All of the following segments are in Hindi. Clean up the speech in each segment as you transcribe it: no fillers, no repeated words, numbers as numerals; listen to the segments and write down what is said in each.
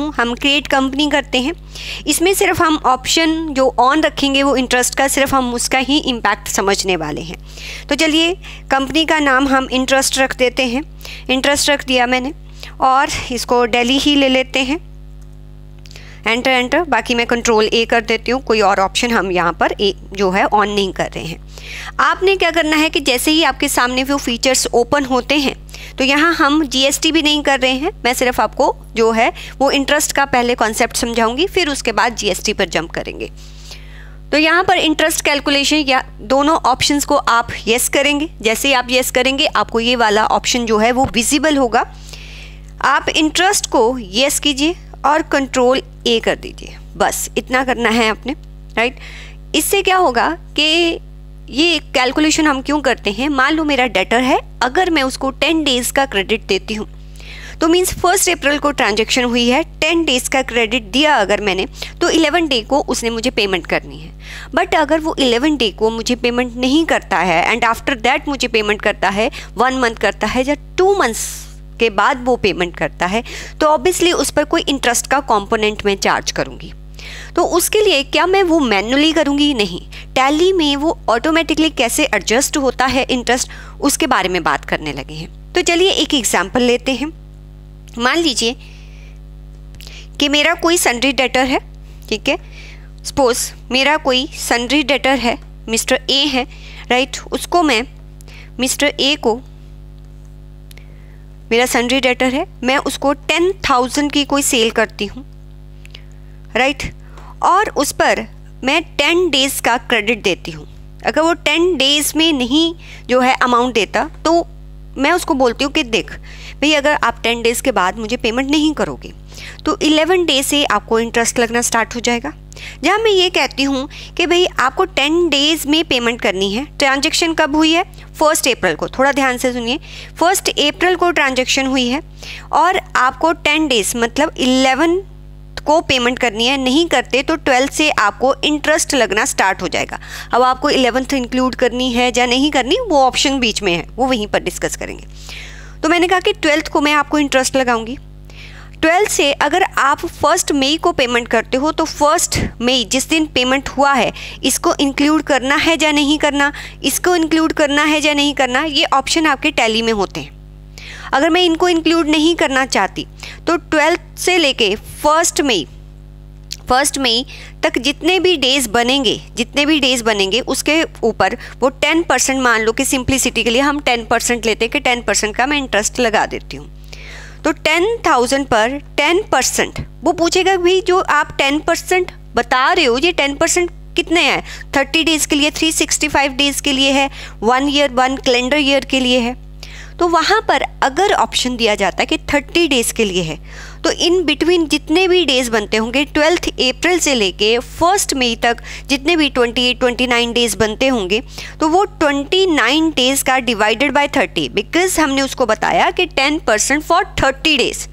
हूँ, हम क्रिएट कंपनी करते हैं। इसमें सिर्फ हम ऑप्शन जो ऑन रखेंगे वो इंटरेस्ट का, सिर्फ हम उसका ही इम्पैक्ट समझने वाले हैं। तो चलिए कंपनी का नाम हम इंटरेस्ट रख देते हैं। इंटरेस्ट रख दिया मैंने और इसको दिल्ली ही ले लेते हैं। Enter enter. बाकी मैं कंट्रोल ए कर देती हूँ, कोई और ऑप्शन हम यहाँ पर ए जो है ऑन नहीं कर रहे हैं। आपने क्या करना है कि जैसे ही आपके सामने वो फीचर्स ओपन होते हैं तो यहाँ हम जीएसटी भी नहीं कर रहे हैं, मैं सिर्फ आपको जो है वो इंटरेस्ट का पहले कॉन्सेप्ट समझाऊंगी, फिर उसके बाद जीएसटी पर जंप करेंगे। तो यहाँ पर इंटरेस्ट कैलकुलेशन या दोनों ऑप्शंस को आप येस करेंगे। जैसे ही आप येस करेंगे आपको ये वाला ऑप्शन जो है वो विजिबल होगा। आप इंटरेस्ट को येस कीजिए और कंट्रोल ए कर दीजिए, बस इतना करना है आपने, राइट। इससे क्या होगा कि ये कैलकुलेशन हम क्यों करते हैं, मान लो मेरा डेटर है, अगर मैं उसको 10 डेज़ का क्रेडिट देती हूँ तो मीन्स 1 अप्रैल को ट्रांजैक्शन हुई है, 10 डेज़ का क्रेडिट दिया अगर मैंने, तो 11 डे को उसने मुझे पेमेंट करनी है। बट अगर वो 11 डे को मुझे पेमेंट नहीं करता है एंड आफ्टर दैट मुझे पेमेंट करता है, 1 मंथ करता है या 2 मंथ्स के बाद वो पेमेंट करता है, तो ऑब्वियसली उस पर कोई इंटरेस्ट का कंपोनेंट मैं चार्ज करूँगी। तो उसके लिए क्या मैं वो मैन्युअली करूँगी? नहीं, टैली में वो ऑटोमेटिकली कैसे एडजस्ट होता है इंटरेस्ट, उसके बारे में बात करने लगे हैं। तो चलिए एक एग्जांपल लेते हैं। मान लीजिए कि मेरा कोई सन्ड्री डेटर है, ठीक है, सपोज मेरा कोई सन्ड्री डेटर है, मिस्टर ए है, राइट। उसको मैं मिस्टर ए को, मेरा सन्ड्री डेटर है, मैं उसको 10,000 की कोई सेल करती हूँ, राइट, और उस पर मैं 10 डेज़ का क्रेडिट देती हूँ। अगर वो 10 डेज़ में नहीं जो है अमाउंट देता तो मैं उसको बोलती हूँ कि देख भाई, अगर आप 10 डेज़ के बाद मुझे पेमेंट नहीं करोगे तो 11 डे से आपको इंटरेस्ट लगना स्टार्ट हो जाएगा। जहाँ मैं ये कहती हूँ कि भाई आपको 10 डेज़ में पेमेंट करनी है। ट्रांजैक्शन कब हुई है? 1 अप्रैल को। थोड़ा ध्यान से सुनिए, 1 अप्रैल को ट्रांजैक्शन हुई है और आपको 10 डेज़ मतलब 11 को पेमेंट करनी है। नहीं करते तो 12 से आपको इंटरेस्ट लगना स्टार्ट हो जाएगा। अब आपको 11th इंक्लूड करनी है या नहीं करनी, वो ऑप्शन बीच में है, वो वहीं पर डिस्कस करेंगे। तो मैंने कहा कि 12th को मैं आपको इंटरेस्ट लगाऊंगी। 12 से अगर आप 1 मई को पेमेंट करते हो तो 1 मई जिस दिन पेमेंट हुआ है इसको इंक्लूड करना है या नहीं करना, इसको इंक्लूड करना है या नहीं करना, ये ऑप्शन आपके टैली में होते हैं। अगर मैं इनको इंक्लूड नहीं करना चाहती तो 12 से लेके 1 मई तक जितने भी डेज़ बनेंगे उसके ऊपर वो 10% मान लो कि सिंप्लिसिटी के लिए हम 10% लेते हैं कि 10% का मैं इंटरेस्ट लगा देती हूँ। तो 10,000 पर 10%, वो पूछेगा भाई जो आप 10% बता रहे हो ये 10% कितने हैं? 30 डेज़ के लिए, 365 डेज़ के लिए है, 1 ईयर 1 कैलेंडर ईयर के लिए है। तो वहाँ पर अगर ऑप्शन दिया जाता है कि 30 डेज़ के लिए है तो इन बिटवीन जितने भी डेज़ बनते होंगे 12 अप्रैल से लेके 1 मई तक जितने भी 28-29 डेज़ बनते होंगे तो वो 29 डेज़ का डिवाइडेड बाय 30, बिकॉज हमने उसको बताया कि 10% फॉर 30 डेज़।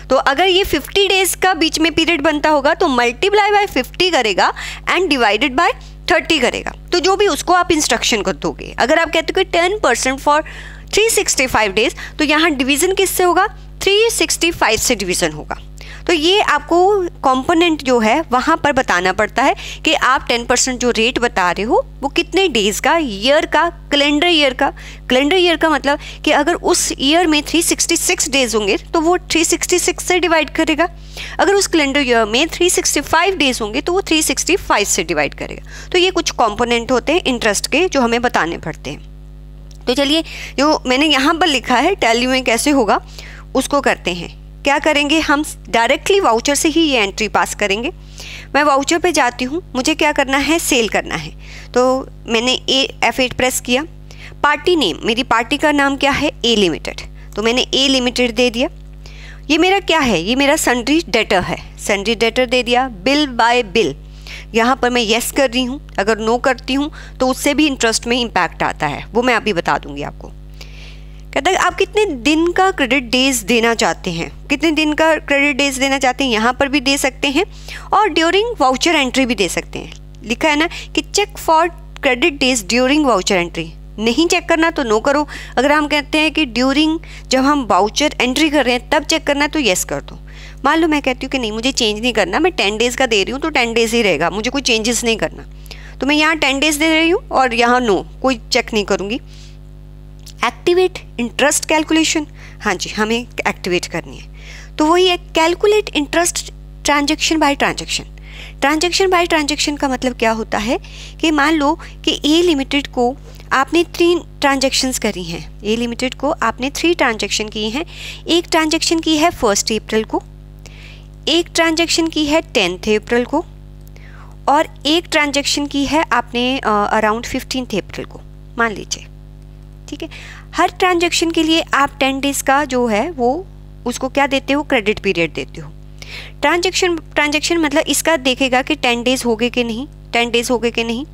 तो अगर ये 50 डेज़ का बीच में पीरियड बनता होगा तो मल्टीप्लाई बाय 50 करेगा एंड डिवाइडेड बाय 30 करेगा। तो जो भी उसको आप इंस्ट्रक्शन कर दोगे। अगर आप कहते हो कि 10% फॉर 365 डेज तो यहाँ डिवीज़न किससे होगा? 365 से डिवीज़न होगा। तो ये आपको कंपोनेंट जो है वहाँ पर बताना पड़ता है कि आप 10% जो रेट बता रहे हो वो कितने डेज़ का, ईयर का, कैलेंडर ईयर का। कैलेंडर ईयर का मतलब कि अगर उस ईयर में 366 डेज़ होंगे तो वो 366 से डिवाइड करेगा। अगर उस कैलेंडर ईयर में 365 डेज़ होंगे तो वो 365 से डिवाइड करेगा। तो ये कुछ कंपोनेंट होते हैं इंटरेस्ट के जो हमें बताने पड़ते हैं। तो चलिए जो मैंने यहाँ पर लिखा है टैली में कैसे होगा उसको करते हैं। क्या करेंगे, हम डायरेक्टली वाउचर से ही ये एंट्री पास करेंगे। मैं वाउचर पे जाती हूँ, मुझे क्या करना है, सेल करना है। तो मैंने F8 प्रेस किया। पार्टी नेम, मेरी पार्टी का नाम क्या है, ए लिमिटेड, तो मैंने ए लिमिटेड दे दिया। ये मेरा क्या है, ये मेरा सन्ड्री डेटर है, सन्ड्री डेटर दे दिया। बिल बाय बिल, यहाँ पर मैं येस कर रही हूँ। अगर नो करती हूँ तो उससे भी इंटरेस्ट में इम्पैक्ट आता है, वो मैं अभी बता दूंगी आपको। कहता है आप कितने दिन का क्रेडिट डेज देना चाहते हैं, कितने दिन का क्रेडिट डेज देना चाहते हैं, यहाँ पर भी दे सकते हैं और ड्यूरिंग वाउचर एंट्री भी दे सकते हैं। लिखा है ना कि check for credit days during voucher entry, नहीं चेक करना तो नो करो। अगर हम कहते हैं कि ड्यूरिंग जब हम वाउचर एंट्री कर रहे हैं तब चेक करना है तो येस कर दो। मान लो मैं कहती हूँ कि नहीं मुझे चेंज नहीं करना, मैं 10 डेज़ का दे रही हूँ तो 10 डेज़ ही रहेगा, मुझे कोई चेंजेस नहीं करना, तो मैं यहाँ 10 डेज़ दे रही हूँ और यहाँ नो, कोई चेक नहीं करूँगी। एक्टिवेट इंटरेस्ट कैलकुलेशन, हाँ जी हमें एक्टिवेट करनी है, तो वही है calculate interest transaction by transaction. Transaction by transaction का मतलब क्या होता है कि मान लो कि ए लिमिटेड को आपने 3 ट्रांजेक्शन्स करी हैं, ए लिमिटेड को आपने 3 ट्रांजेक्शन की हैं। एक ट्रांजेक्शन की है 1 अप्रैल को, एक ट्रांजेक्शन की है 10 अप्रैल को, और एक ट्रांजेक्शन की है आपने अराउंड 15 अप्रैल को, मान लीजिए, ठीक है। हर ट्रांजेक्शन के लिए आप 10 डेज़ का जो है वो उसको क्या देते हो, क्रेडिट पीरियड देते हो। ट्रांजेक्शन मतलब इसका देखेगा कि 10 डेज़ हो गए कि नहीं, 10 डेज़ हो गए कि नहीं।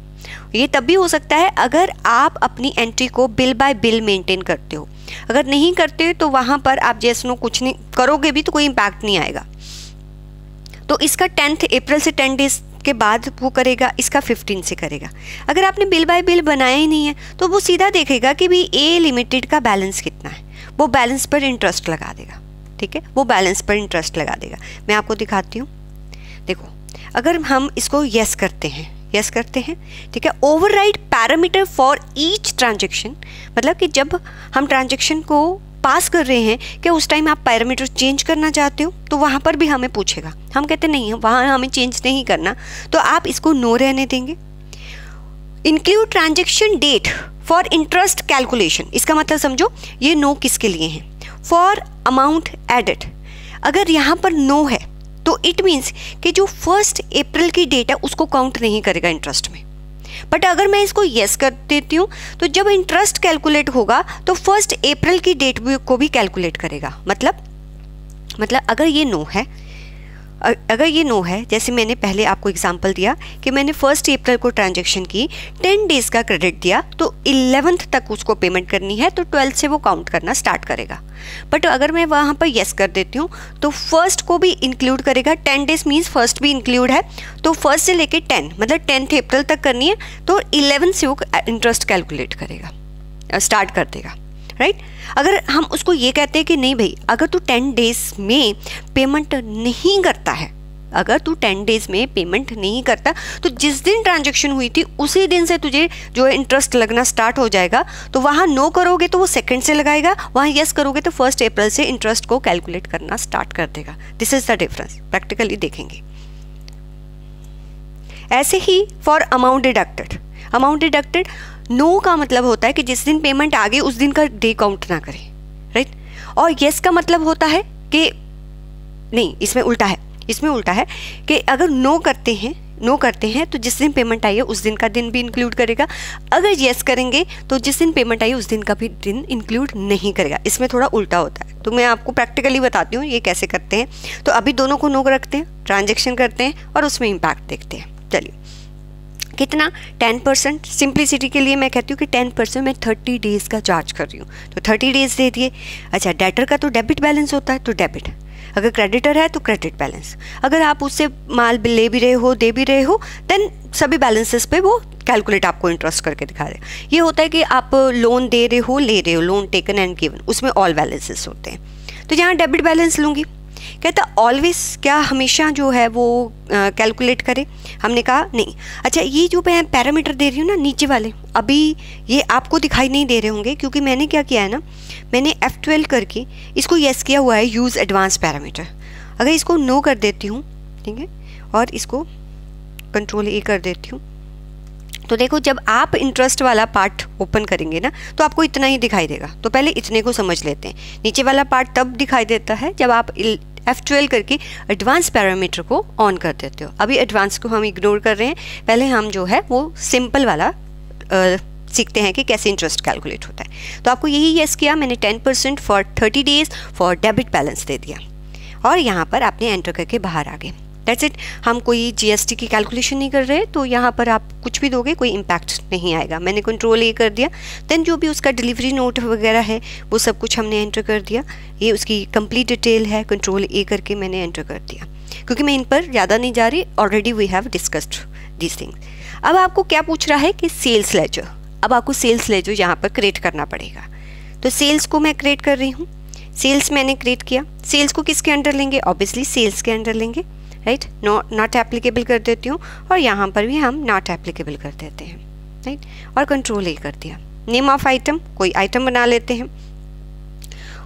ये तब भी हो सकता है अगर आप अपनी एंट्री को बिल बाय बिल मेंटेन करते हो, अगर नहीं करते तो वहाँ पर आप जैसे नो कुछ नहीं करोगे भी तो कोई इम्पैक्ट नहीं आएगा। तो इसका 10 अप्रैल से 10 डेज़ के बाद वो करेगा, इसका 15 से करेगा। अगर आपने बिल बाय बिल बनाया ही नहीं है तो वो सीधा देखेगा कि भाई ए लिमिटेड का बैलेंस कितना है, वो बैलेंस पर इंटरेस्ट लगा देगा, ठीक है, वो बैलेंस पर इंटरेस्ट लगा देगा। मैं आपको दिखाती हूँ, देखो अगर हम इसको यस करते हैं, यस करते हैं, ठीक है, override parameter for each transaction, मतलब कि जब हम ट्रांजेक्शन को पास कर रहे हैं कि उस टाइम आप पैरामीटर चेंज करना चाहते हो तो वहाँ पर भी हमें पूछेगा, हम कहते नहीं वहाँ हमें चेंज नहीं करना तो आप इसको नो रहने देंगे। Include transaction date for interest calculation, इसका मतलब समझो ये नो किसके लिए है, फॉर अमाउंट एडेड। अगर यहाँ पर नो है तो इट मीन्स कि जो 1 अप्रैल की डेट है उसको काउंट नहीं करेगा इंटरेस्ट में। बट अगर मैं इसको यस कर देती हूँ तो जब इंटरेस्ट कैलकुलेट होगा तो 1 अप्रैल की डेट को भी कैलकुलेट करेगा। मतलब अगर ये नो है, जैसे मैंने पहले आपको एग्जांपल दिया कि मैंने 1 अप्रैल को ट्रांजैक्शन की, 10 डेज़ का क्रेडिट दिया तो 11th तक उसको पेमेंट करनी है, तो 12 से वो काउंट करना स्टार्ट करेगा। बट अगर मैं वहाँ पर यस कर देती हूँ तो 1 को भी इंक्लूड करेगा, 10 डेज़ मीन्स 1 भी इंक्लूड है, तो 1 से लेके 10 मतलब 10 अप्रैल तक करनी है, तो 11 से वो इंटरेस्ट कैलकुलेट करेगा, स्टार्ट कर देगा, राइट। अगर हम उसको ये कहते हैं कि नहीं भाई अगर तू 10 डेज़ में पेमेंट नहीं करता है, अगर तू 10 डेज़ में पेमेंट नहीं करता तो जिस दिन ट्रांजैक्शन हुई थी उसी दिन से तुझे जो है इंटरेस्ट लगना स्टार्ट हो जाएगा। तो वहाँ नो करोगे तो वो 2nd से लगाएगा, वहाँ यस करोगे तो 1 अप्रैल से इंटरेस्ट को कैलकुलेट करना स्टार्ट कर देगा। This is the difference, practically देखेंगे। ऐसे ही फॉर अमाउंट डिडक्टेड, नो का मतलब होता है कि जिस दिन पेमेंट आ गई उस दिन का डे काउंट ना करें, राइट। और यस का मतलब होता है कि नहीं, इसमें उल्टा है कि अगर नो करते हैं तो जिस दिन पेमेंट आई है उस दिन का दिन भी इंक्लूड करेगा। अगर यस करेंगे तो जिस दिन पेमेंट आई है उस दिन का भी दिन इंक्लूड नहीं करेगा। इसमें थोड़ा उल्टा होता है, तो मैं आपको प्रैक्टिकली बताती हूँ ये कैसे करते हैं। तो अभी दोनों को नो रखते हैं, ट्रांजेक्शन करते हैं और उसमें इम्पैक्ट देखते हैं। चलिए कितना, 10%। सिंप्लिसिटी के लिए मैं कहती हूँ कि 10% मैं 30 डेज़ का चार्ज कर रही हूँ, तो 30 डेज़ दे दिए। अच्छा, डेटर का तो डेबिट बैलेंस होता है तो डेबिट, अगर क्रेडिटर है तो क्रेडिट बैलेंस। अगर आप उससे माल ले भी रहे हो दे भी रहे हो देन सभी बैलेंसेस पे वो कैलकुलेट आपको इंटरेस्ट करके दिखा रहे। ये होता है कि आप लोन दे रहे हो ले रहे हो, लोन टेकन एंड गिवन, उसमें ऑल बैलेंसेस होते हैं। तो यहाँ डेबिट बैलेंस लूँगी, कहता ऑलवेज, क्या हमेशा जो है वो कैलकुलेट करे। हमने कहा नहीं। अच्छा, ये जो मैं पैरामीटर दे रही हूँ ना नीचे वाले, अभी ये आपको दिखाई नहीं दे रहे होंगे क्योंकि मैंने क्या किया है ना, मैंने F12 करके इसको यस किया हुआ है, यूज़ एडवांस पैरामीटर। अगर इसको नो कर देती हूँ, ठीक है, और इसको कंट्रोल A कर देती हूँ, तो देखो जब आप इंटरेस्ट वाला पार्ट ओपन करेंगे ना तो आपको इतना ही दिखाई देगा। तो पहले इतने को समझ लेते हैं। नीचे वाला पार्ट तब दिखाई देता है जब आप F12 करके एडवांस पैरामीटर को ऑन कर देते हो। अभी एडवांस को हम इग्नोर कर रहे हैं, पहले हम जो है वो सिंपल वाला सीखते हैं कि कैसे इंटरेस्ट कैलकुलेट होता है। तो आपको यही यस किया मैंने, 10% for 30 days for debit balance दे दिया और यहाँ पर आपने एंटर करके बाहर आ गए। That's it. हम कोई GST की कैलकुलेशन नहीं कर रहे, तो यहाँ पर आप कुछ भी दोगे कोई इम्पैक्ट नहीं आएगा। मैंने कंट्रोल A कर दिया, देन जो भी उसका डिलीवरी नोट वगैरह है वो सब कुछ हमने एंटर कर दिया। ये उसकी कंप्लीट डिटेल है, कंट्रोल A करके मैंने एंटर कर दिया। क्योंकि मैं इन पर ज़्यादा नहीं जा रही, already we have discussed this things. अब आपको क्या पूछ रहा है कि सेल्स लेजर। अब आपको सेल्स लेजर यहाँ पर क्रिएट करना पड़ेगा। तो सेल्स को मैं क्रिएट कर रही हूँ। सेल्स मैंने क्रिएट किया, सेल्स को किसके अंडर लेंगे, ऑब्वियसली सेल्स के अंडर लेंगे, राइट। नॉट एप्लीकेबल कर देती हूँ और यहाँ पर भी हम नॉट एप्लीकेबल कर देते हैं, राइट। और कंट्रोल ए कर दिया। नेम ऑफ आइटम, कोई आइटम बना लेते हैं।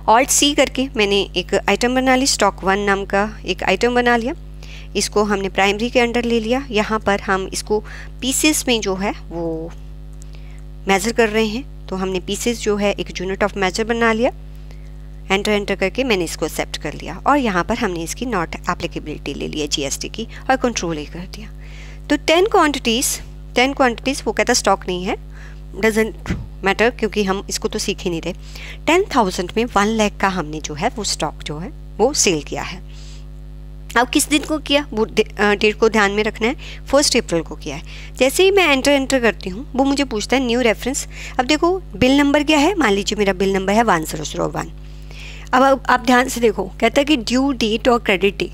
ऑल्ट सी करके मैंने एक आइटम बना ली, स्टॉक 1 नाम का एक आइटम बना लिया। इसको हमने प्राइमरी के अंडर ले लिया। यहाँ पर हम इसको पीसेस में जो है वो मेज़र कर रहे हैं, तो हमने पीसेस जो है एक यूनिट ऑफ मेजर बना लिया। एंटर करके मैंने इसको एक्सेप्ट कर लिया और यहाँ पर हमने इसकी नॉट एप्लीकेबिलिटी ले लिया जीएसटी की और कंट्रोल ए कर दिया। तो 10 क्वांटिटीज़ वो कहता स्टॉक नहीं है, डजेंट मैटर, क्योंकि हम इसको तो सीख ही नहीं रहे। 10,000 में 1 लाख का हमने जो है वो स्टॉक जो है वो सेल किया है। अब किस दिन को किया, वो डेट को ध्यान में रखना है, 1 अप्रैल को किया है। जैसे ही मैं एंटर करती हूँ वो मुझे पूछता है न्यू रेफरेंस। अब देखो बिल नंबर क्या है, मान लीजिए मेरा बिल नंबर है 1001। अब आप ध्यान से देखो, कहता है कि ड्यू डेट और क्रेडिट डेट।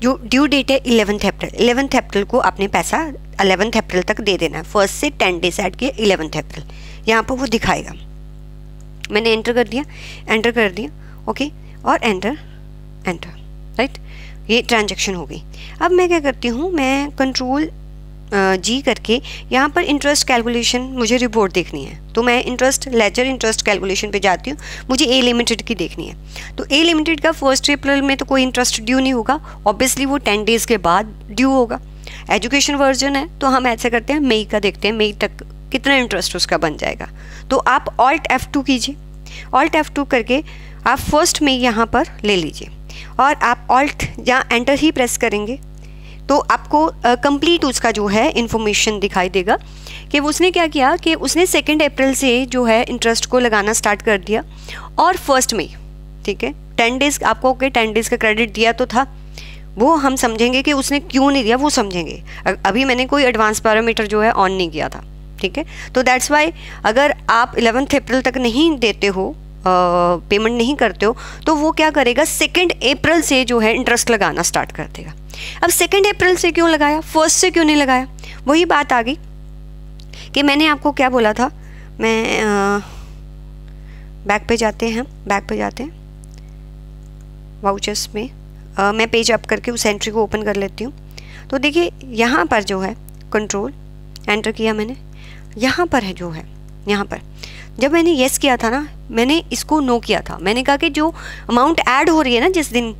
जो ड्यू डेट है 11 अप्रैल, 11 अप्रैल को आपने पैसा 11 अप्रैल तक दे देना है। 1 से 10 डेज ऐड किए 11 अप्रैल, यहाँ पर वो दिखाएगा। मैंने एंटर कर दिया, ओके, और एंटर, राइट। ये ट्रांजैक्शन हो गई। अब मैं क्या करती हूँ, मैं कंट्रोल जी करके यहाँ पर इंटरेस्ट कैलकुलेशन मुझे रिपोर्ट देखनी है, तो मैं लेजर इंटरेस्ट कैलकुलेशन पे जाती हूँ। मुझे ए लिमिटेड की देखनी है, तो ए लिमिटेड का 1 अप्रैल में तो कोई इंटरेस्ट ड्यू नहीं होगा, ऑब्वियसली वो 10 डेज़ के बाद ड्यू होगा। एजुकेशन वर्जन है तो हम ऐसे करते हैं, मई का देखते हैं, मई तक कितना इंटरेस्ट उसका बन जाएगा। तो आप ऑल्ट F2 कीजिए, ऑल्ट F2 करके आप 1 मई यहाँ पर ले लीजिए और आप ऑल्ट या एंटर ही प्रेस करेंगे तो आपको कंप्लीट उसका जो है इन्फॉर्मेशन दिखाई देगा कि उसने क्या किया कि उसने 2 अप्रैल से जो है इंटरेस्ट को लगाना स्टार्ट कर दिया और 1 मई, ठीक है, 10 डेज़ आपको 10 डेज़ का क्रेडिट दिया तो था, वो हम समझेंगे कि उसने क्यों नहीं दिया, वो समझेंगे। अभी मैंने कोई एडवांस पैरामीटर जो है ऑन नहीं किया था, ठीक है। तो दैट्स वाई अगर आप 11 अप्रैल तक नहीं देते हो, पेमेंट नहीं करते हो, तो वो क्या करेगा 2 अप्रैल से जो है इंटरेस्ट लगाना स्टार्ट कर देगा। अब 2 अप्रैल से क्यों लगाया, 1 से क्यों नहीं लगाया, वही बात आ गई कि मैंने आपको क्या बोला था। मैं बैक पे जाते हैं, वाउचर्स में मैं पेज अप करके उस एंट्री को ओपन कर लेती हूँ। तो देखिए यहाँ पर जो है कंट्रोल एंटर किया मैंने, यहाँ पर है जो है, यहाँ पर जब मैंने येस किया था ना, मैंने इसको नो किया था। मैंने कहा कि जो अमाउंट ऐड हो रही है ना जिस दिन,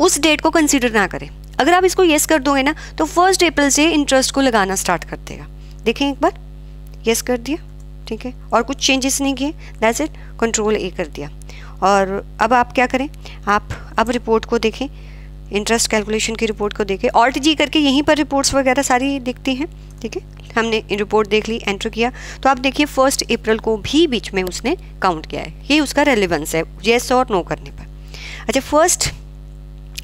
उस डेट को कंसीडर ना करें। अगर आप इसको येस कर दोगे ना तो 1 अप्रैल से इंटरेस्ट को लगाना स्टार्ट कर देगा। देखें एक बार, येस कर दिया, ठीक है, और कुछ चेंजेस नहीं किए, दैट्स इट, कंट्रोल ए कर दिया। और अब आप क्या करें, आप अब रिपोर्ट को देखें, इंटरेस्ट कैलकुलेशन की रिपोर्ट को देखें, ऑल्ट जी करके यहीं पर रिपोर्ट्स वगैरह सारी दिखती हैं, ठीक है। हमने रिपोर्ट देख ली, एंटर किया, तो आप देखिए 1 अप्रैल को भी बीच में उसने काउंट किया है। ये उसका रेलिवेंस है येस और नो करने पर। अच्छा, 1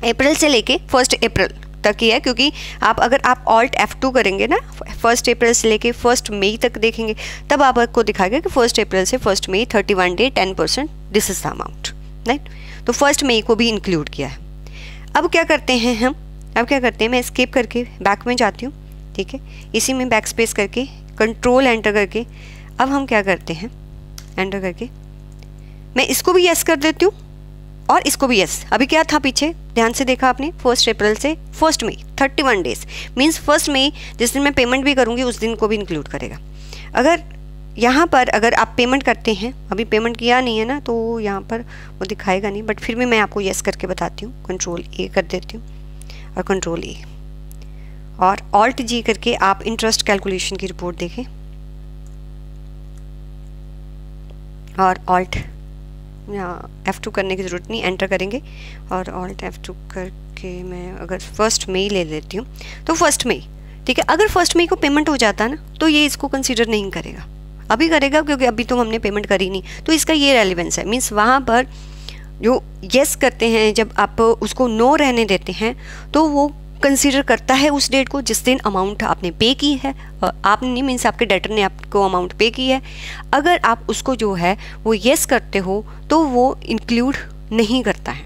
अप्रैल से लेके 1 अप्रैल तक ही है, क्योंकि अगर आप ऑल्ट F2 करेंगे ना 1 अप्रैल से लेके 1 मई तक देखेंगे, तब आपको दिखाएगा कि 1 अप्रैल से 1 मई 31 day 10%, this is the amount, right. तो 1 मई को भी इंक्लूड किया है। अब क्या करते हैं हम, मैं एस्केप करके बैक में जाती हूँ, ठीक है, इसी में बैक स्पेस करके कंट्रोल एंटर करके अब हम क्या करते हैं, एंटर करके मैं इसको भी यस कर देती हूँ और इसको भी यस। अभी क्या था पीछे, ध्यान से देखा आपने, 1 अप्रैल से 1 मई 31 डेज मीन्स 1 मई जिस दिन मैं पेमेंट भी करूँगी उस दिन को भी इंक्लूड करेगा। अगर यहाँ पर अगर आप पेमेंट करते हैं, अभी पेमेंट किया नहीं है ना, तो यहाँ पर वो दिखाएगा नहीं, बट फिर भी मैं आपको यस करके बताती हूँ। कंट्रोल ए कर देती हूँ और कंट्रोल ए और ऑल्ट जी करके आप इंटरेस्ट कैलकुलेशन की रिपोर्ट देखें और ऑल्ट F2 करने की ज़रूरत नहीं, एंटर करेंगे और ऑल्ट F2 करके मैं अगर 1 मई ले लेती हूँ तो 1 मई, ठीक है। अगर 1 मई को पेमेंट हो जाता ना तो ये इसको कंसीडर नहीं करेगा, अभी करेगा क्योंकि अभी तो हमने पेमेंट करी नहीं, तो इसका ये रेलिवेंस है। मीन्स वहाँ पर जो यस करते हैं, जब आप उसको नो रहने देते हैं तो वो कंसीडर करता है उस डेट को जिस दिन अमाउंट आपने पे की है, आपने नहीं मीन्स आपके डेटर ने आपको अमाउंट पे की है। अगर आप उसको जो है वो येस करते हो तो वो इंक्लूड नहीं करता है,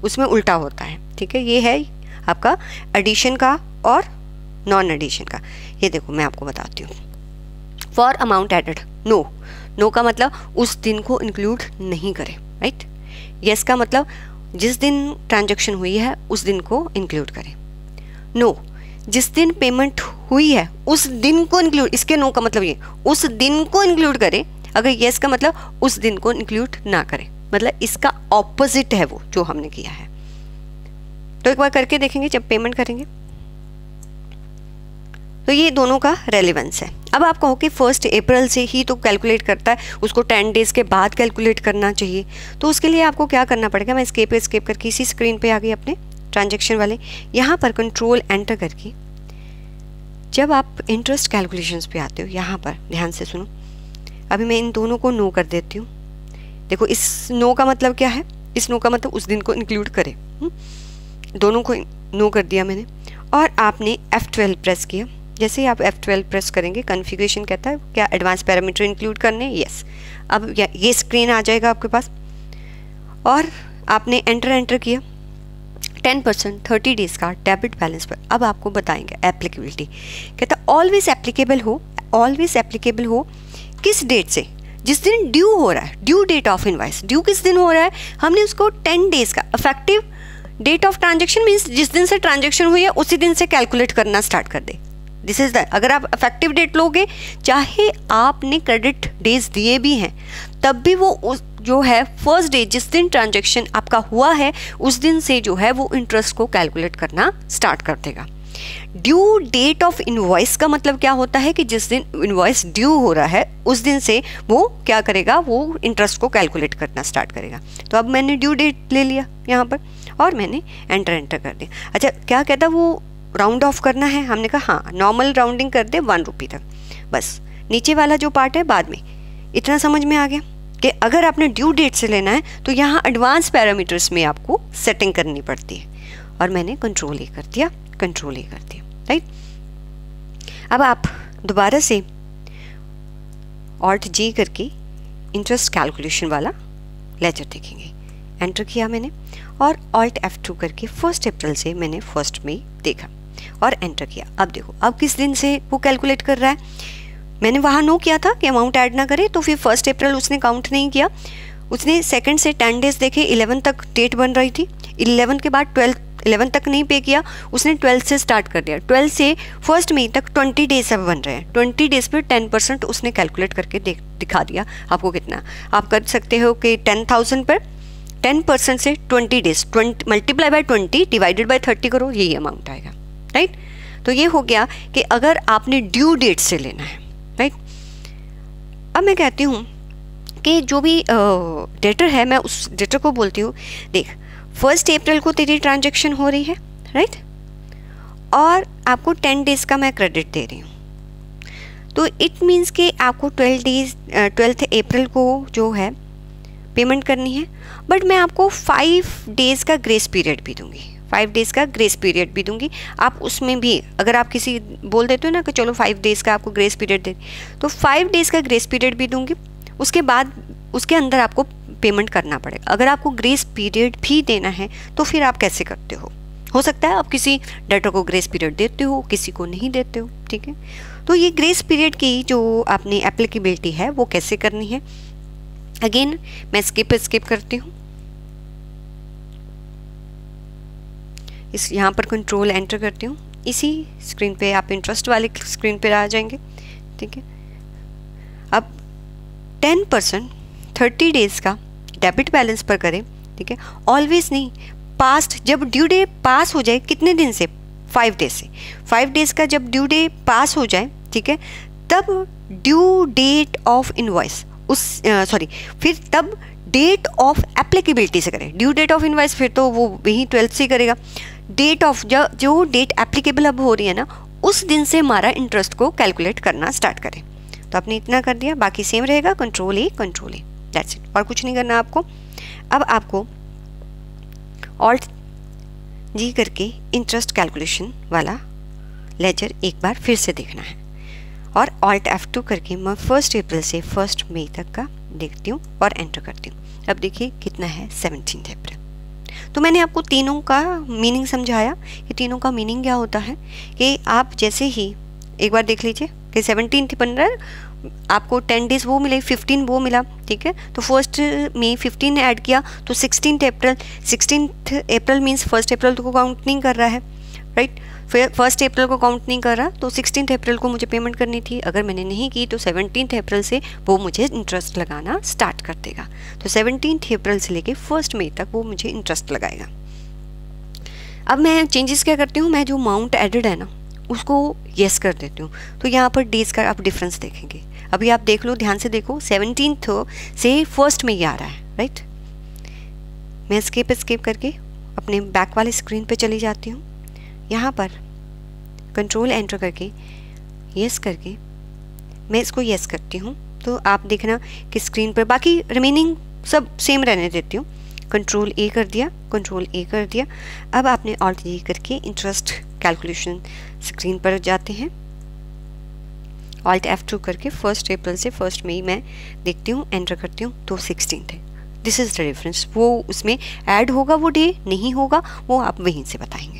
उसमें उल्टा होता है, ठीक है। ये है आपका एडिशन का और नॉन एडिशन का। ये देखो मैं आपको बताती हूँ, for amount added no, no का मतलब उस दिन को इंक्लूड नहीं करे, राइट। यस का मतलब जिस दिन ट्रांजैक्शन हुई है उस दिन को इंक्लूड करें। नो, जिस दिन पेमेंट हुई है उस दिन को इंक्लूड, इसके नो का मतलब ये उस दिन को इंक्लूड करें। अगर यस का मतलब उस दिन को इंक्लूड ना करें, मतलब इसका ऑपोजिट है वो जो हमने किया है। तो एक बार करके देखेंगे जब पेमेंट करेंगे। तो ये दोनों का रेलेवेंस है। अब आप कहो कि 1 अप्रैल से ही तो कैलकुलेट करता है, उसको 10 डेज़ के बाद कैलकुलेट करना चाहिए। तो उसके लिए आपको क्या करना पड़ेगा, मैं स्केप करके इसी स्क्रीन पे आ गई अपने ट्रांजैक्शन वाले, यहाँ पर कंट्रोल एंटर करके जब आप इंटरेस्ट कैलकुलेशंस पे आते हो, यहाँ पर ध्यान से सुनो, अभी मैं इन दोनों को नो कर देती हूँ। देखो इस नो का मतलब क्या है, इस नो का मतलब उस दिन को इंक्लूड करें। दोनों को नो कर दिया मैंने, और आपने F12 प्रेस किया। जैसे ही आप F12 प्रेस करेंगे, कॉन्फ़िगरेशन कहता है क्या एडवांस पैरामीटर इंक्लूड करने, यस। अब ये स्क्रीन आ जाएगा आपके पास, और आपने एंटर किया 10% 30 डेज़ का डेबिट बैलेंस पर। अब आपको बताएंगे एप्लीकेबिलिटी, कहता है ऑलवेज एप्लीकेबल हो किस डेट से, जिस दिन ड्यू हो रहा है, due date of invoice. Due किस दिन हो रहा है, हमने उसको 10 डेज़ का, effective date of transaction means जिस दिन से ट्रांजैक्शन हुई है उसी दिन से कैलकुलेट करना स्टार्ट कर दे। This is that. अगर आप इफेक्टिव डेट लोगे, चाहे आपने क्रेडिट डेज दिए भी हैं, तब भी वो जो है फर्स्ट डे जिस दिन ट्रांजैक्शन आपका हुआ है उस दिन से जो है वो इंटरेस्ट को कैलकुलेट करना स्टार्ट कर देगा। ड्यू डेट ऑफ इनवॉइस का मतलब क्या होता है कि जिस दिन इनवॉइस ड्यू हो रहा है उस दिन से वो क्या करेगा, वो इंटरेस्ट को कैलकुलेट करना स्टार्ट करेगा। तो अब मैंने ड्यू डेट ले लिया यहाँ पर और मैंने एंटर कर दिया। अच्छा, क्या कहता वो राउंड ऑफ करना है, हमने कहा हाँ नॉर्मल राउंडिंग कर दे 1 रुपये तक, बस। नीचे वाला जो पार्ट है बाद में। इतना समझ में आ गया कि अगर आपने ड्यू डेट से लेना है तो यहाँ एडवांस पैरामीटर्स में आपको सेटिंग करनी पड़ती है, और मैंने कंट्रोल ए कर दिया, राइट। अब आप दोबारा से Alt G करके इंटरेस्ट कैलकुलेशन वाला लेजर देखेंगे। एंटर किया मैंने, और Alt F2 करके 1 अप्रैल से मैंने 1 मई देखा और एंटर किया। अब देखो अब किस दिन से वो कैलकुलेट कर रहा है। मैंने वहाँ नो किया था कि अमाउंट ऐड ना करे, तो फिर 1 अप्रैल उसने काउंट नहीं किया। उसने 2 से 10 डेज देखे, 11 तक डेट बन रही थी, 11 के बाद 11 तक नहीं पे किया, उसने 12 से स्टार्ट कर दिया। 12 से 1 मई तक 20 डेज अब बन रहे हैं। 20 डेज पर 10% उसने कैलकुलेट करके दिखा दिया आपको कितना। आप कर सकते हो कि 10,000 पर 10% से 20 days, 20 multiply by 20 divided by 30 करो, यही अमाउंट आएगा, राइट। तो ये हो गया कि अगर आपने ड्यू डेट से लेना है, राइट। अब मैं कहती हूँ कि जो भी डेटर है, मैं उस डेटर को बोलती हूँ, देख 1 अप्रैल को तेरी ट्रांजैक्शन हो रही है, राइट, और आपको 10 डेज़ का मैं क्रेडिट दे रही हूँ। तो इट मीन्स कि आपको 12 अप्रैल को जो है पेमेंट करनी है, बट मैं आपको 5 डेज़ का ग्रेस पीरियड भी दूंगी, 5 डेज़ का ग्रेस पीरियड भी दूंगी। आप उसमें भी अगर आप किसी बोल देते हो ना कि चलो 5 डेज़ का आपको ग्रेस पीरियड दे, तो 5 डेज़ का ग्रेस पीरियड भी दूंगी। उसके बाद उसके अंदर आपको पेमेंट करना पड़ेगा। अगर आपको ग्रेस पीरियड भी देना है तो फिर आप कैसे करते हो सकता है आप किसी डेटर को ग्रेस पीरियड देते हो, किसी को नहीं देते हो, ठीक है। तो ये ग्रेस पीरियड की जो आपने एप्लीकेबिलिटी है वो कैसे करनी है, अगेन मैं स्किप करती हूँ। इस यहाँ पर कंट्रोल एंटर करती हूँ, इसी स्क्रीन पे आप इंटरेस्ट वाले स्क्रीन पे आ जाएंगे, ठीक है। अब 10% 30 डेज़ का डेबिट बैलेंस पर करें, ठीक है। ऑलवेज नहीं, पास्ट जब ड्यू डे पास हो जाए, कितने दिन से, 5 डेज से, 5 डेज़ का जब ड्यू डे पास हो जाए, ठीक है, तब ड्यू डेट ऑफ इनवॉइस फिर तब डेट ऑफ एप्लीकेबिलिटी से करें। ड्यू डेट ऑफ इनवॉइस फिर तो वो वही 12 से करेगा। डेट ऑफ जो डेट एप्लीकेबल अब हो रही है ना, उस दिन से हमारा इंटरेस्ट को कैलकुलेट करना स्टार्ट करें। तो आपने इतना कर दिया, बाकी सेम रहेगा, कंट्रोल ए, दैट्स इट, और कुछ नहीं करना आपको। अब आपको Alt G करके इंटरेस्ट कैलकुलेशन वाला लेजर एक बार फिर से देखना है, और Alt F2 करके मैं 1 अप्रैल से 1 मई तक का देखती हूँ और एंटर करती हूँ। अब देखिए कितना है, 17 अप्रैल। तो मैंने आपको तीनों का मीनिंग समझाया कि तीनों का मीनिंग क्या होता है, कि आप जैसे ही एक बार देख लीजिए कि 17 बन रहा है, आपको 10 डेज वो मिले, 15 वो मिला, ठीक है। तो 1 में 15 ऐड किया तो 16 अप्रैल, 16 अप्रैल मीन्स 1 अप्रैल को काउंट नहीं कर रहा है, राइट। 1 अप्रैल को काउंट नहीं कर रहा, तो 16 अप्रैल को मुझे पेमेंट करनी थी। अगर मैंने नहीं की तो 17 अप्रैल से वो मुझे इंटरेस्ट लगाना स्टार्ट कर देगा। तो 17 अप्रैल से लेके 1 मई तक वो मुझे इंटरेस्ट लगाएगा। अब मैं चेंजेस क्या करती हूँ, मैं जो अमाउंट एडेड है ना उसको येस कर देती हूँ। तो यहाँ पर डेज का आप डिफरेंस देखेंगे। अभी आप देख लो, ध्यान से देखो, 17 से 1 मई आ रहा है, राइट। मैं स्किप करके अपने बैक वाले स्क्रीन पे चली जाती हूँ। यहाँ पर कंट्रोल एंटर करके येस करके मैं इसको येस करती हूँ। तो आप देखना कि स्क्रीन पर बाकी रिमेनिंग सब सेम रहने देती हूँ। कंट्रोल ए कर दिया, कंट्रोल ए कर दिया। अब आपने ऑल्ट जी करके इंटरेस्ट कैलकुलेशन स्क्रीन पर जाते हैं। ऑल्ट F2 करके 1 अप्रैल से 1 मई मैं देखती हूँ, एंटर करती हूँ तो 16 है। This is the difference. वो उसमें ऐड होगा, वो डे नहीं होगा, वो आप वहीं से बताएंगे,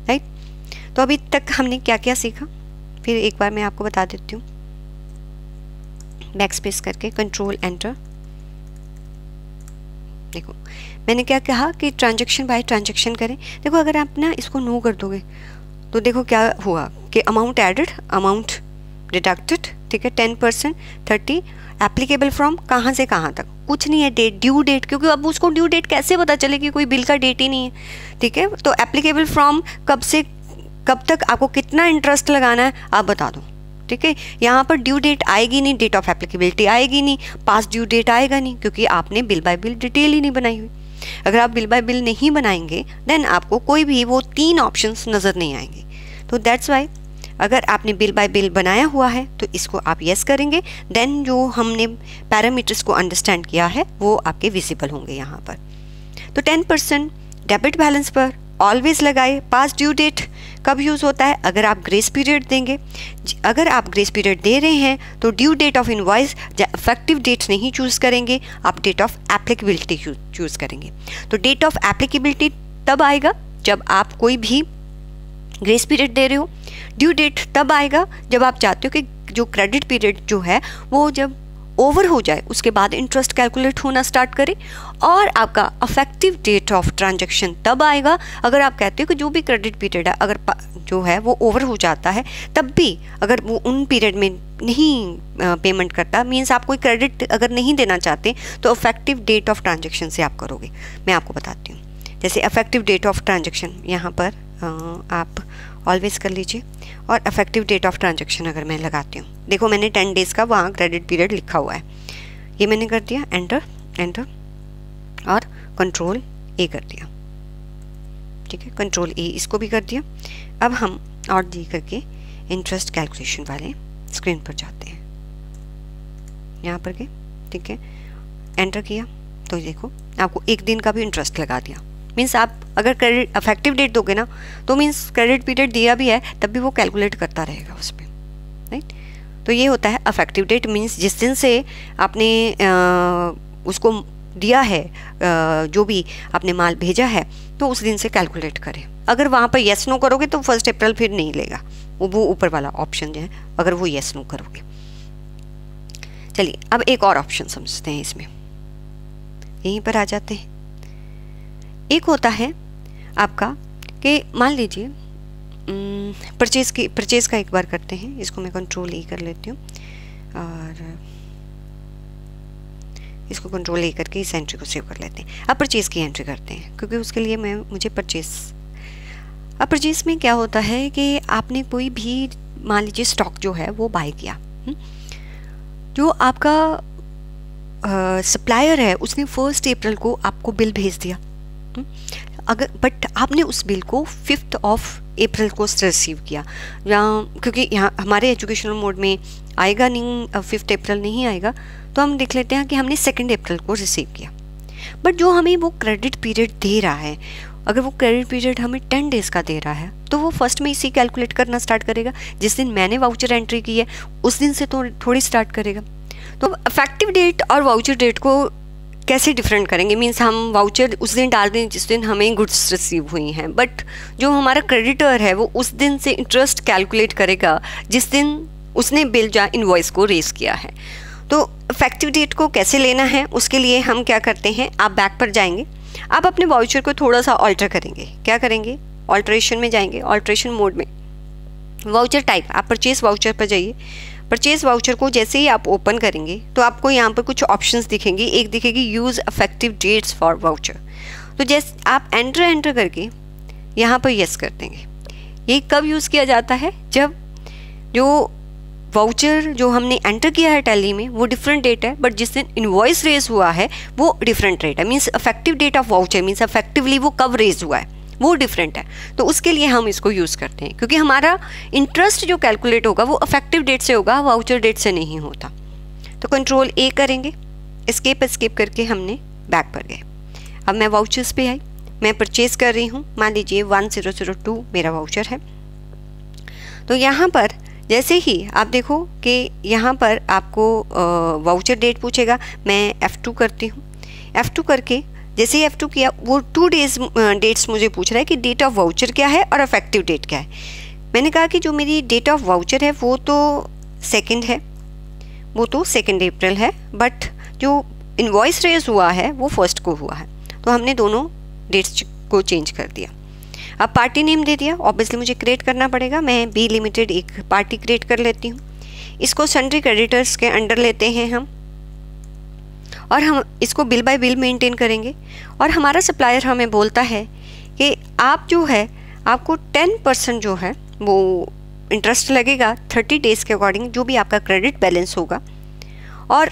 राइट। तो अभी तक हमने क्या क्या सीखा, फिर एक बार मैं आपको बता देती हूँ। बैक स्पेस करके कंट्रोल एंटर। देखो मैंने क्या कहा कि ट्रांजैक्शन बाय ट्रांजैक्शन करें। देखो अगर आप ना इसको नो कर दोगे तो देखो क्या हुआ कि अमाउंट एडेड, अमाउंट डिडक्टेड, ठीक है, 10%, 30 एप्लीकेबल फ्रॉम कहाँ से कहाँ तक, कुछ नहीं है, डेट, ड्यू डेट, क्योंकि अब उसको ड्यू डेट कैसे पता चलेगी, कोई बिल का डेट ही नहीं है, ठीक है। तो एप्लीकेबल फ्रॉम कब से कब तक, आपको कितना इंटरेस्ट लगाना है आप बता दो, ठीक है। यहाँ पर ड्यू डेट आएगी नहीं, डेट ऑफ एप्लीकेबिलिटी आएगी नहीं, पास ड्यू डेट आएगा नहीं, क्योंकि आपने बिल बाय बिल डिटेल ही नहीं बनाई हुई। अगर आप बिल बाय बिल नहीं बनाएंगे देन आपको कोई भी वो 3 ऑप्शंस नज़र नहीं आएंगे। तो दैट्स वाई अगर आपने बिल बाय बिल बनाया हुआ है तो इसको आप येस करेंगे, देन जो हमने पैरामीटर्स को अंडरस्टैंड किया है वो आपके विजिबल होंगे यहाँ पर। तो 10% डेबिट बैलेंस पर ऑलवेज लगाए। पास ड्यू डेट कब यूज़ होता है, अगर आप ग्रेस पीरियड देंगे। अगर आप ग्रेस पीरियड दे रहे हैं तो ड्यू डेट ऑफ इनवॉइस या इफेक्टिव डेट नहीं चूज़ करेंगे, आप डेट ऑफ एप्लीकेबिलिटी चूज़ करेंगे। तो डेट ऑफ एप्लीकेबिलिटी तब आएगा जब आप कोई भी ग्रेस पीरियड दे रहे हो। ड्यू डेट तब आएगा जब आप चाहते हो कि जो क्रेडिट पीरियड जो है वो जब ओवर हो जाए उसके बाद इंटरेस्ट कैलकुलेट होना स्टार्ट करे। और आपका अफेक्टिव डेट ऑफ ट्रांजैक्शन तब आएगा अगर आप कहते हो कि जो भी क्रेडिट पीरियड है अगर जो है वो ओवर हो जाता है, तब भी अगर वो उन पीरियड में नहीं पेमेंट करता, मीन्स आप कोई क्रेडिट अगर नहीं देना चाहते तो अफेक्टिव डेट ऑफ ट्रांजैक्शन से आप करोगे। मैं आपको बताती हूँ, जैसे अफेक्टिव डेट ऑफ ट्रांजैक्शन यहाँ पर आप ऑलवेज कर लीजिए और अफेक्टिव डेट ऑफ ट्रांजैक्शन अगर मैं लगाती हूँ, देखो मैंने 10 डेज़ का वहाँ क्रेडिट पीरियड लिखा हुआ है, ये मैंने कर दिया, एंटर एंटर और कंट्रोल ए कर दिया, ठीक है, कंट्रोल ए इसको भी कर दिया। अब हम ऑल्ट डी करके इंटरेस्ट कैलकुलेशन वाले स्क्रीन पर जाते हैं, यहाँ पर गए, ठीक है, एंटर किया तो देखो आपको 1 दिन का भी इंटरेस्ट लगा दिया। मीन्स आप अगर क्रेडिट अफेक्टिव डेट दोगे ना तो मीन्स क्रेडिट पीरियड दिया भी है तब भी वो कैलकुलेट करता रहेगा उस पर, राइट। तो ये होता है अफेक्टिव डेट, मीन्स जिस दिन से आपने उसको दिया है, जो भी आपने माल भेजा है तो उस दिन से कैलकुलेट करें। अगर वहाँ पर येस नो करोगे तो 1 अप्रैल फिर नहीं लेगा, वो ऊपर वाला ऑप्शन जो है अगर वो येस नो करोगे। चलिए अब एक और ऑप्शन समझते हैं, इसमें यहीं पर आ जाते हैं। एक होता है आपका कि मान लीजिए परचेज़ का एक बार करते हैं, इसको मैं कंट्रोल ए कर लेती हूँ और इसको कंट्रोल ए करके इस एंट्री को सेव कर लेते हैं। अब परचेज़ की एंट्री करते हैं क्योंकि उसके लिए मुझे अब परचेज़ में क्या होता है कि आपने कोई भी मान लीजिए स्टॉक जो है वो बाय किया, जो आपका सप्लायर है उसने 1 अप्रैल को आपको बिल भेज दिया, अगर बट आपने उस बिल को 5 अप्रैल को रिसीव किया, या क्योंकि यहाँ हमारे एजुकेशनल मोड में आएगा नहीं, 5 अप्रैल नहीं आएगा, तो हम देख लेते हैं कि हमने 2 अप्रैल को रिसीव किया। बट जो हमें वो क्रेडिट पीरियड दे रहा है, अगर वो क्रेडिट पीरियड हमें 10 डेज़ का दे रहा है तो वो 1 में इसी कैलकुलेट करना स्टार्ट करेगा। जिस दिन मैंने वाउचर एंट्री की है उस दिन से तो थोड़ी स्टार्ट करेगा। तो इफेक्टिव डेट और वाउचर डेट को कैसे डिफरेंट करेंगे, मीन्स हम वाउचर उस दिन डाल दें जिस दिन हमें गुड्स रिसीव हुई हैं, बट जो हमारा क्रेडिटर है वो उस दिन से इंटरेस्ट कैलकुलेट करेगा जिस दिन उसने बिल या इनवॉइस को रेज किया है। तो इफेक्टिव डेट को कैसे लेना है उसके लिए हम क्या करते हैं, आप बैक पर जाएंगे, आप अपने वाउचर को थोड़ा सा ऑल्टर करेंगे। क्या करेंगे, ऑल्ट्रेशन में जाएंगे, ऑल्ट्रेशन मोड में वाउचर टाइप, आप परचेज वाउचर पर जाइए। परचेज वाउचर को जैसे ही आप ओपन करेंगे तो आपको यहाँ पर कुछ ऑप्शंस दिखेंगी। एक दिखेगी use effective dates for voucher, तो जैसे आप एंटर करके यहाँ पर यस कर देंगे। ये कब यूज़ किया जाता है, जब जो वाउचर जो हमने एंटर किया है टैली में वो डिफरेंट डेट है, बट जिस दिन इनवॉइस रेज हुआ है वो डिफरेंट रेट है। Means effective date of voucher means effectively वो कब रेज हुआ है वो डिफरेंट है। तो उसके लिए हम इसको यूज़ करते हैं, क्योंकि हमारा इंटरेस्ट जो कैलकुलेट होगा वो इफेक्टिव डेट से होगा, वाउचर डेट से नहीं होता। तो कंट्रोल ए करेंगे, एस्केप करके हमने बैक पर गए। अब मैं वाउचर्स पे आई, मैं परचेज कर रही हूँ, मान लीजिए 1002 मेरा वाउचर है। तो यहाँ पर जैसे ही आप देखो कि यहाँ पर आपको वाउचर डेट पूछेगा, मैं F2 करती हूँ। F2 करके जैसे ही F2 किया वो 2 डेट्स मुझे पूछ रहा है कि डेट ऑफ वाउचर क्या है और इफेक्टिव डेट क्या है। मैंने कहा कि जो मेरी डेट ऑफ वाउचर है वो तो सेकंड है, वो तो 2 अप्रैल है, बट जो इनवॉइस रेज हुआ है वो 1 को हुआ है। तो हमने दोनों डेट्स को चेंज कर दिया। अब पार्टी नेम दे दिया, ऑब्वियसली मुझे क्रिएट करना पड़ेगा। मैं बी लिमिटेड एक पार्टी क्रिएट कर लेती हूँ। इसको सन्ड्री क्रेडिटर्स के अंडर लेते हैं हम, और हम इसको बिल बाय बिल मेंटेन करेंगे। और हमारा सप्लायर हमें बोलता है कि आप जो है आपको 10% जो है वो इंटरेस्ट लगेगा 30 डेज़ के अकॉर्डिंग, जो भी आपका क्रेडिट बैलेंस होगा, और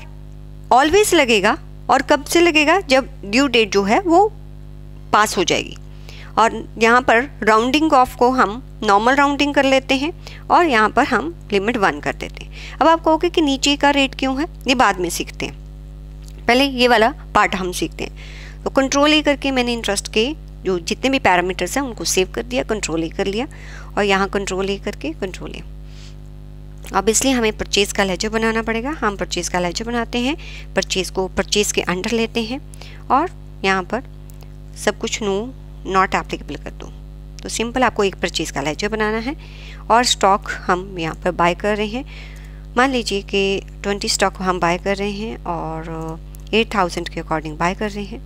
ऑलवेज लगेगा। और कब से लगेगा, जब ड्यू डेट जो है वो पास हो जाएगी। और यहाँ पर राउंडिंग ऑफ को हम नॉर्मल राउंडिंग कर लेते हैं और यहाँ पर हम लिमिट 1 कर देते हैं। अब आप कहोगे कि नीचे का रेट क्यों है, ये बाद में सीखते हैं, पहले ये वाला पार्ट हम सीखते हैं। तो कंट्रोल ए करके मैंने इंटरेस्ट के जो जितने भी पैरामीटर्स हैं उनको सेव कर दिया, कंट्रोल ए कर लिया, और यहाँ कंट्रोल ए करके कंट्रोल ए। अब इसलिए हमें परचेज़ का लेजर बनाना पड़ेगा। हम परचेज़ का लेजर बनाते हैं, परचेज़ को परचेज़ के अंडर लेते हैं और यहाँ पर सब कुछ नो नॉट एप्लीकेबल कर दो। तो सिंपल आपको एक परचेज़ का लेजर बनाना है। और स्टॉक हम यहाँ पर बाय कर रहे हैं, मान लीजिए कि 20 स्टॉक हम बाय कर रहे हैं और 8000 के अकॉर्डिंग बाय कर रहे हैं।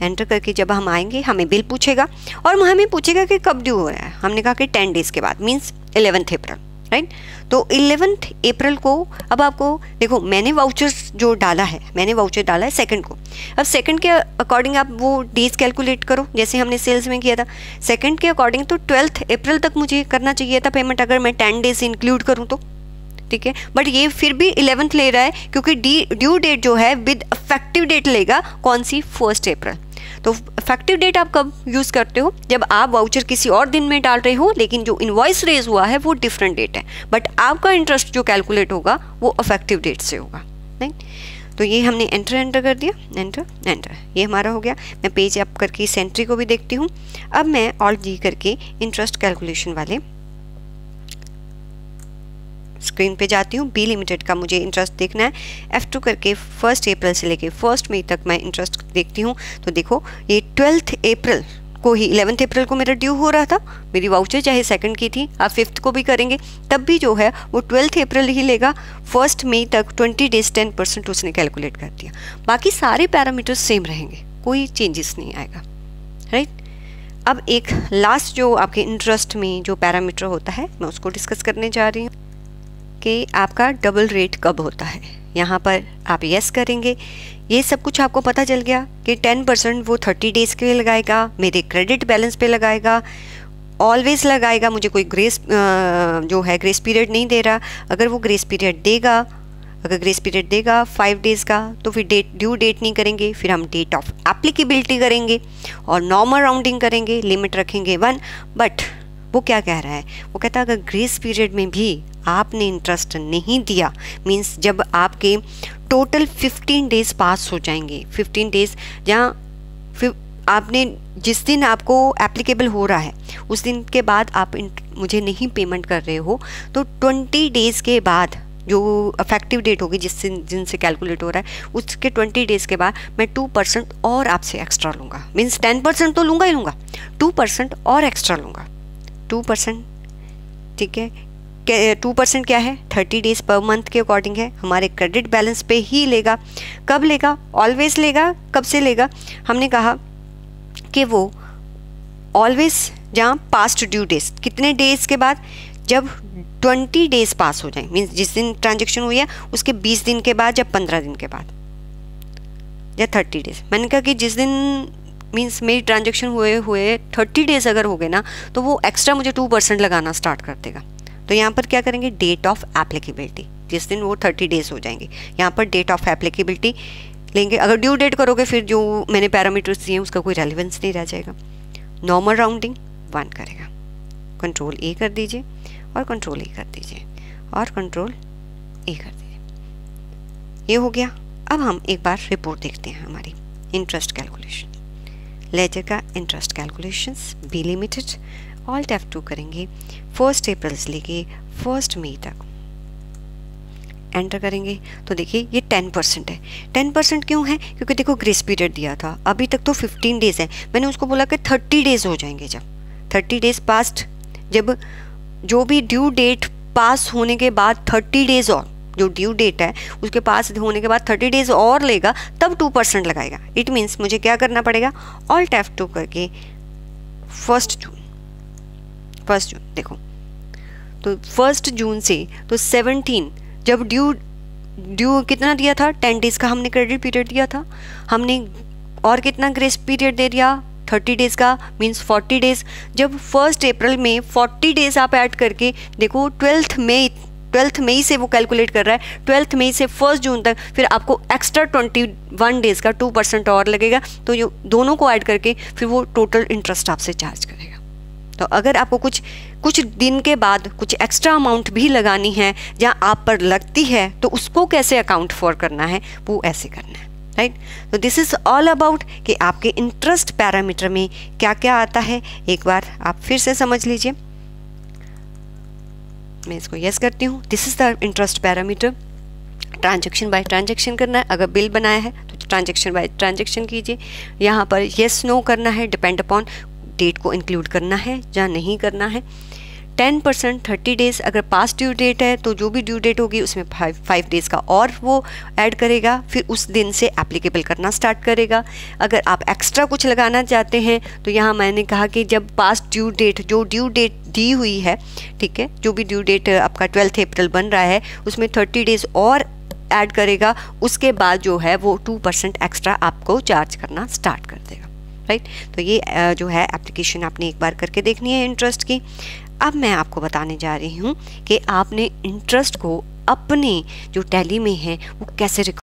एंटर करके जब हम आएंगे हमें बिल पूछेगा और हमें पूछेगा कि कब ड्यू हो रहा है। हमने कहा कि 10 डेज़ के बाद, मीन्स 11 अप्रैल, राइट। तो 11 अप्रैल को अब आपको देखो, मैंने वाउचर जो डाला है, मैंने वाउचर डाला है 2 को। अब 2 के अकॉर्डिंग आप वो डेज कैलकुलेट करो, जैसे हमने सेल्स में किया था 2 के अकॉर्डिंग। तो 12 अप्रैल तक मुझे करना चाहिए था पेमेंट, अगर मैं 10 डेज इंक्लूड करूँ तो, ठीक है। बट ये फिर भी 11 ले रहा है, क्योंकि ड्यू डेट जो है विद इफेक्टिव डेट लेगा, कौन सी, 1 अप्रैल। तो इफेक्टिव डेट आप कब यूज़ करते हो, जब आप वाउचर किसी और दिन में डाल रहे हो, लेकिन जो इनवॉइस रेज हुआ है वो डिफरेंट डेट है, बट आपका इंटरेस्ट जो कैलकुलेट होगा वो इफेक्टिव डेट से होगा, नहीं। तो ये हमने एंटर कर दिया, एंटर, ये हमारा हो गया। मैं पेज अप करके इस एंट्री को भी देखती हूँ। अब मैं ऑल्ट जी करके इंटरेस्ट कैलकुलेशन वाले स्क्रीन पे जाती हूँ। बी लिमिटेड का मुझे इंटरेस्ट देखना है। F2 करके 1 अप्रैल से लेके 1 मई तक मैं इंटरेस्ट देखती हूँ। तो देखो ये 12 अप्रैल को ही, 11 अप्रैल को मेरा ड्यू हो रहा था, मेरी वाउचर चाहे 2 की थी, आप 5 को भी करेंगे तब भी जो है वो 12 अप्रैल ही लेगा। 1 मई तक 20 डेज 10% उसने कैलकुलेट कर दिया। बाकी सारे पैरामीटर्स सेम रहेंगे, कोई चेंजेस नहीं आएगा, राइट। अब एक लास्ट जो आपके इंटरेस्ट में जो पैरामीटर होता है मैं उसको डिस्कस करने जा रही हूँ कि आपका डबल रेट कब होता है। यहाँ पर आप यस करेंगे, ये सब कुछ आपको पता चल गया कि 10% वो 30 डेज़ के लिए लगाएगा, मेरे क्रेडिट बैलेंस पे लगाएगा, ऑलवेज लगाएगा, मुझे कोई ग्रेस जो है ग्रेस पीरियड नहीं दे रहा। अगर वो ग्रेस पीरियड देगा, अगर ग्रेस पीरियड देगा 5 डेज़ का, तो फिर ड्यू डेट नहीं करेंगे, फिर हम डेट ऑफ एप्लीकेबिलिटी करेंगे और नॉर्मल राउंडिंग करेंगे, लिमिट रखेंगे 1। बट वो क्या कह रहा है, वो कहता है अगर ग्रेस पीरियड में भी आपने इंटरेस्ट नहीं दिया, मीन्स जब आपके टोटल 15 डेज़ पास हो जाएंगे, 15 डेज़ जहाँ फिर आपने जिस दिन आपको एप्लीकेबल हो रहा है उस दिन के बाद आप मुझे नहीं पेमेंट कर रहे हो, तो 20 डेज़ के बाद जो इफेक्टिव डेट होगी जिस दिन से कैलकुलेट हो रहा है उसके 20 डेज़ के बाद मैं 2% और आपसे एक्स्ट्रा लूँगा। मीन्स 10% तो लूँगा ही लूँगा, 2% और एक्स्ट्रा लूँगा, 2%, ठीक है। 2% क्या है, 30 डेज पर मंथ के अकॉर्डिंग है, हमारे क्रेडिट बैलेंस पे ही लेगा। कब लेगा, ऑलवेज लेगा। कब से लेगा, हमने कहा कि वो ऑलवेज जहाँ पास्ट ड्यू डेज, कितने डेज के बाद, जब 20 डेज पास हो जाए, मीन्स जिस दिन ट्रांजेक्शन हुई है उसके 20 दिन के बाद, या 15 दिन के बाद, या 30 डेज। मैंने कहा कि जिस दिन मीन्स मेरी ट्रांजेक्शन हुए 30 डेज अगर हो गए ना, तो वो एक्स्ट्रा मुझे 2% लगाना स्टार्ट कर देगा। तो यहाँ पर क्या करेंगे, डेट ऑफ एप्लीकेबिलिटी, जिस दिन वो 30 डेज हो जाएंगे, यहाँ पर डेट ऑफ एप्लीकेबिलिटी लेंगे। अगर ड्यू डेट करोगे फिर जो मैंने पैरामीटर्स दिए उसका कोई रेलिवेंस नहीं रह जाएगा। नॉर्मल राउंडिंग 1 करेगा, कंट्रोल ए कर दीजिए और कंट्रोल ए कर दीजिए और कंट्रोल ए कर दीजिए। ये हो गया। अब हम एक बार रिपोर्ट देखते हैं हमारी इंटरेस्ट कैलकुलेशन, लेजर का interest calculations, B limited, alt F2 करेंगे, 1 अप्रैल से लेके 1 मई तक एंटर करेंगे। तो देखिए ये 10% है। 10% क्यों है, क्योंकि देखो ग्रेस पीरियड दिया था, अभी तक तो 15 डेज है, मैंने उसको बोला कि 30 डेज हो जाएंगे। जब 30 डेज पास्ट, जब जो भी ड्यू डेट पास होने के बाद 30 डेज और, जो ड्यू डेट है उसके पास होने के बाद 30 डेज और लेगा, तब 2% लगाएगा। इट मीन्स मुझे क्या करना पड़ेगा, ऑल्ट F2 करके 1 जून देखो, तो 1 जून से तो 17, जब ड्यू कितना दिया था, 10 डेज का हमने क्रेडिट पीरियड दिया था, हमने और कितना ग्रेस पीरियड दे दिया, 30 डेज का, मीन्स 40 डेज। जब 1 अप्रैल में 40 डेज आप ऐड करके देखो, 12 मई से वो कैलकुलेट कर रहा है, 12 मई से 1 जून तक, फिर आपको एक्स्ट्रा 21 डेज का 2% और लगेगा। तो ये दोनों को ऐड करके फिर वो टोटल इंटरेस्ट आपसे चार्ज करेगा। तो अगर आपको कुछ दिन के बाद कुछ एक्स्ट्रा अमाउंट भी लगानी है जहाँ आप पर लगती है, तो उसको कैसे अकाउंट फॉर करना है, वो ऐसे करना है, राइट। तो दिस इज़ ऑल अबाउट कि आपके इंटरेस्ट पैरामीटर में क्या क्या आता है। एक बार आप फिर से समझ लीजिए, मैं इसको यस करती हूँ। This is the interest parameter, transaction by transaction करना है। अगर बिल बनाया है तो ट्रांजेक्शन बाय ट्रांजेक्शन कीजिए। यहाँ पर यस नो करना है, डिपेंड अपॉन डेट को इंक्लूड करना है या नहीं करना है। 10% 30 डेज, अगर पास्ट ड्यू डेट है तो जो भी ड्यू डेट होगी उसमें 5 डेज का और वो ऐड करेगा, फिर उस दिन से एप्लीकेबल करना स्टार्ट करेगा। अगर आप एक्स्ट्रा कुछ लगाना चाहते हैं तो यहाँ मैंने कहा कि जब पास्ट ड्यू डेट, जो ड्यू डेट दी हुई है, ठीक है, जो भी ड्यू डेट आपका 12 अप्रैल बन रहा है उसमें 30 डेज और ऐड करेगा, उसके बाद जो है वो 2% एक्स्ट्रा आपको चार्ज करना स्टार्ट कर देगा, राइट। तो ये जो है एप्लीकेशन आपने एक बार करके देखनी है इंटरेस्ट की। अब मैं आपको बताने जा रही हूँ कि आपने इंटरेस्ट को अपने जो टैली में है वो कैसे